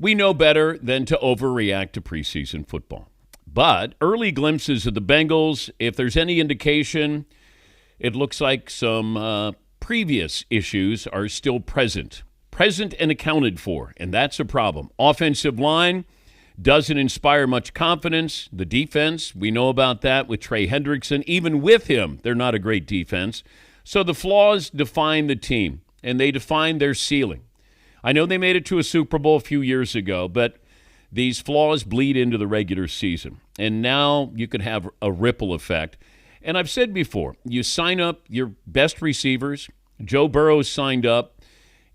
We know better than to overreact to preseason football. But early glimpses of the Bengals, if there's any indication, it looks like some previous issues are still present and accounted for, and that's a problem. Offensive line doesn't inspire much confidence. The defense, we know about that with Trey Hendrickson. Even with him, they're not a great defense. So the flaws define the team, and they define their ceiling. I know they made it to a Super Bowl a few years ago, but these flaws bleed into the regular season. And now you can have a ripple effect. And I've said before, you sign up your best receivers. Joe Burrow signed up,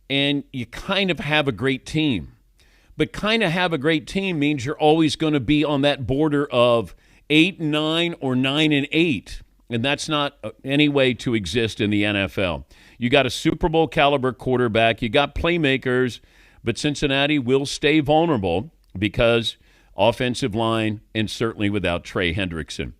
and you kind of have a great team. But kind of have a great team means you're always going to be on that border of 8-9 or 9-8. And that's not any way to exist in the NFL. You got a Super Bowl caliber quarterback. You got playmakers, but Cincinnati will stay vulnerable because offensive line and certainly without Trey Hendrickson.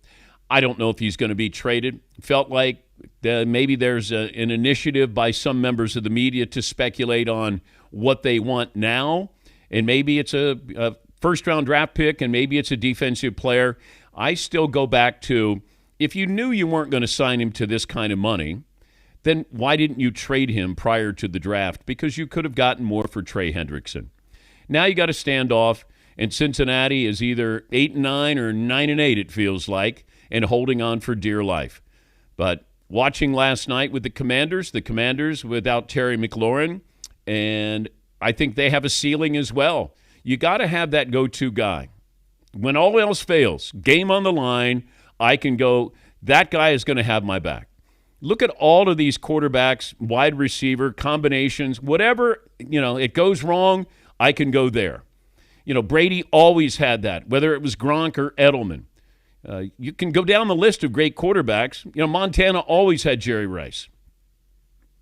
I don't know if he's going to be traded. Felt like maybe there's an initiative by some members of the media to speculate on what they want now, and maybe it's a first-round draft pick and maybe it's a defensive player. I still go back to, if you knew you weren't going to sign him to this kind of money, then why didn't you trade him prior to the draft? Because you could have gotten more for Trey Hendrickson. Now you got to stand off, and Cincinnati is either 8-9 or 9-8, it feels like, and holding on for dear life. But watching last night with the Commanders without Terry McLaurin, and I think they have a ceiling as well. You got to have that go-to guy. When all else fails, game on the line, I can go, that guy is going to have my back. Look at all of these quarterbacks, wide receiver, combinations, whatever, it goes wrong, I can go there. Brady always had that, whether it was Gronk or Edelman. You can go down the list of great quarterbacks. Montana always had Jerry Rice.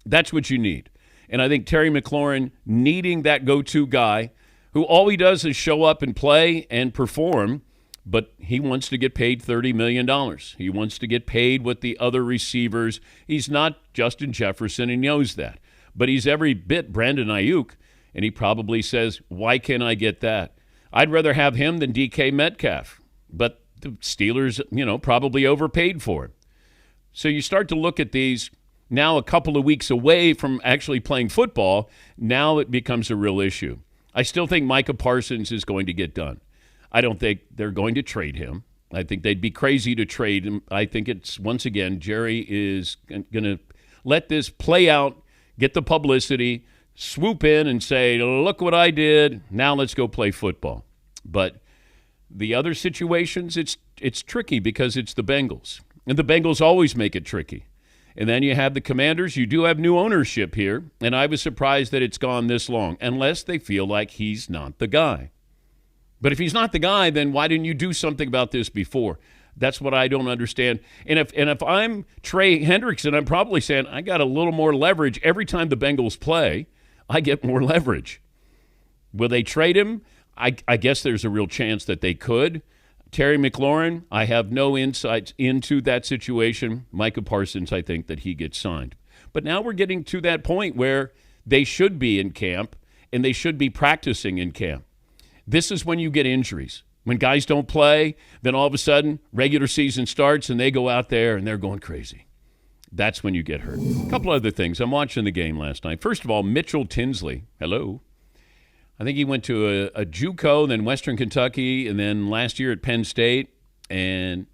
That's what you need. And I think Terry McLaurin needing that go-to guy who all he does is show up and play and perform, but he wants to get paid $30 million. He wants to get paid with the other receivers. He's not Justin Jefferson, and he knows that. But he's every bit Brandon Ayuk, and he probably says, why can't I get that? I'd rather have him than DK Metcalf. But the Steelers, probably overpaid for him. So you start to look at these now a couple of weeks away from actually playing football. Now it becomes a real issue. I still think Micah Parsons is going to get done. I don't think they're going to trade him. I think they'd be crazy to trade him. I think it's, once again, Jerry is going to let this play out, get the publicity, swoop in and say, look what I did, now let's go play football. But the other situations, it's tricky because it's the Bengals. And the Bengals always make it tricky. And then you have the Commanders. You do have new ownership here, and I was surprised that it's gone this long, unless they feel like he's not the guy. But if he's not the guy, then why didn't you do something about this before? That's what I don't understand. And if I'm Trey Hendrickson, I'm probably saying I got a little more leverage. Every time the Bengals play, I get more leverage. Will they trade him? I guess there's a real chance that they could. Terry McLaurin, I have no insights into that situation. Micah Parsons, I think that he gets signed. But now we're getting to that point where they should be in camp and they should be practicing in camp. This is when you get injuries. When guys don't play, then all of a sudden regular season starts and they go out there and they're going crazy. That's when you get hurt. A couple other things. I'm watching the game last night. First of all, Mitchell Tinsley. Hello. I think he went to a JUCO, then Western Kentucky, and then last year at Penn State, and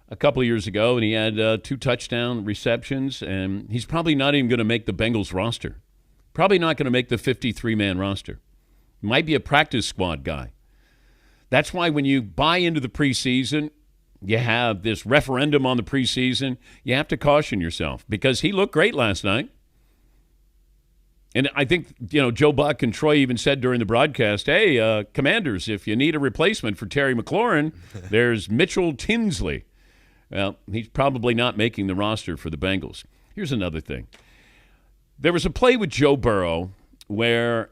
a couple of years ago, and he had 2 touchdown receptions, and he's probably not even going to make the Bengals roster. Probably not going to make the 53-man roster. Might be a practice squad guy. That's why when you buy into the preseason, you have this referendum on the preseason, you have to caution yourself because he looked great last night. And I think, Joe Buck and Troy even said during the broadcast, hey, Commanders, if you need a replacement for Terry McLaurin, there's Mitchell Tinsley. Well, he's probably not making the roster for the Bengals. Here's another thing. There was a play with Joe Burrow where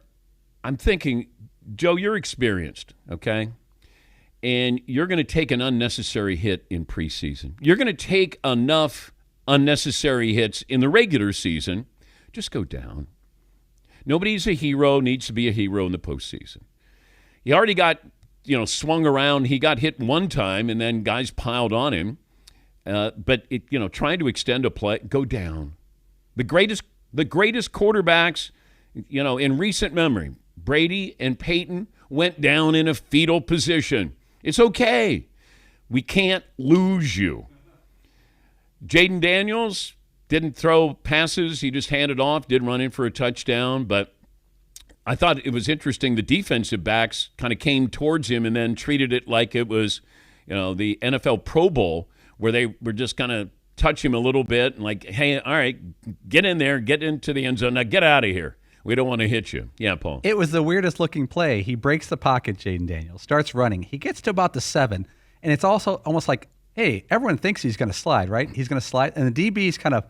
I'm thinking, Joe, you're experienced, okay? And you're going to take an unnecessary hit in preseason. You're going to take enough unnecessary hits in the regular season. Just go down. Nobody's a hero, needs to be a hero in the postseason. He already got, swung around. He got hit one time, and then guys piled on him. But trying to extend a play, go down. The greatest quarterbacks, in recent memory, Brady and Peyton went down in a fetal position. It's okay. We can't lose you. Jaden Daniels didn't throw passes. He just handed off, did run in for a touchdown. But I thought it was interesting. The defensive backs kind of came towards him and then treated it like it was, the NFL Pro Bowl, where they were just kind of touch him a little bit and like, hey, all right, get in there, get into the end zone. Now get out of here. We don't want to hit you. Yeah, Paul. It was the weirdest looking play. He breaks the pocket, Jaden Daniels, starts running. He gets to about the 7, and it's also almost like, hey, everyone thinks he's going to slide, right? He's going to slide, and the DBs kind of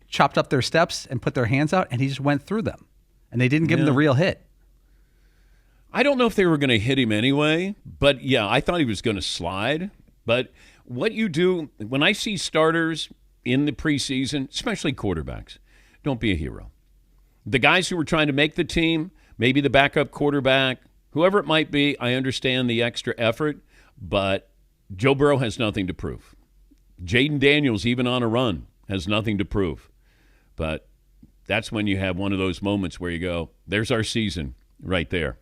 chopped up their steps and put their hands out, and he just went through them, and they didn't give him the real hit. I don't know if they were going to hit him anyway, but, yeah, I thought he was going to slide. But what you do, when I see starters in the preseason, especially quarterbacks, don't be a hero. The guys who were trying to make the team, maybe the backup quarterback, whoever it might be, I understand the extra effort, but Joe Burrow has nothing to prove. Jaden Daniels, even on a run, has nothing to prove. But that's when you have one of those moments where you go, there's our season right there.